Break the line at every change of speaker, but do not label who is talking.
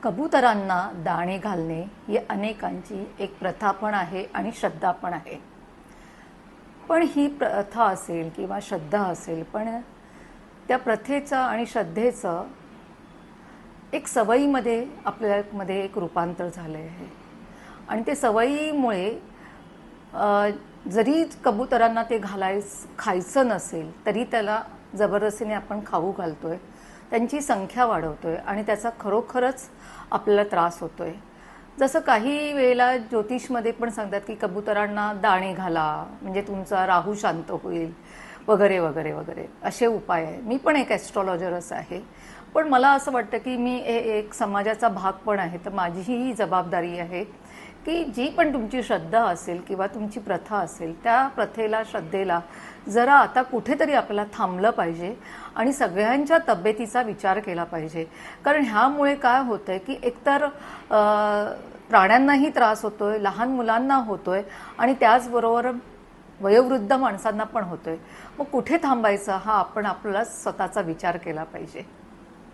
कबुतरांना दाणे घालणे ही अनेकांची एक प्रथा पण आहे आणि श्रद्धा पण आहे. पण ही प्रथा असेल किंवा श्रद्धा असेल, पण त्या प्रथेचं आणि श्रद्धेचं एक सवयीमध्ये आपल्यामध्ये एक रूपांतर झालं आहे. आणि ते सवयीमुळे जरी कबुतरांना ते खायचं नसेल तरी त्याला जबरदस्तीने आपण खाऊ घालतोय, त्यांची संख्या वाढवतोय आणि त्याचा खरोखरच आपल्याला त्रास होतोय. जसं काही वेळेला ज्योतिषमध्ये पण सांगतात की कबुतरांना दाणे घाला म्हणजे तुमचा राहू शांत होईल वगैरे वगैरे वगैरे असे उपाय आहे. मी पण एक ॲस्ट्रॉलॉजरच आहे, पण मला असं वाटतं की मी एक समाजाचा भाग पण आहे, तर माझीही ही जबाबदारी आहे की जी पण तुमची श्रद्धा असेल किंवा तुमची प्रथा असेल त्या प्रथेला श्रद्धेला जरा आता कुठेतरी आपल्याला थांबलं पाहिजे आणि सगळ्यांच्या तब्येतीचा विचार केला पाहिजे. कारण ह्यामुळे काय होतंय की एकतर प्राण्यांनाही त्रास होतोय, लहान मुलांना होतोय आणि त्याचबरोबर वयोवृद्ध माणसांना पण होतोय. मग कुठे थांबायचं हा आपण आपला स्वतःचा विचार केला पाहिजे.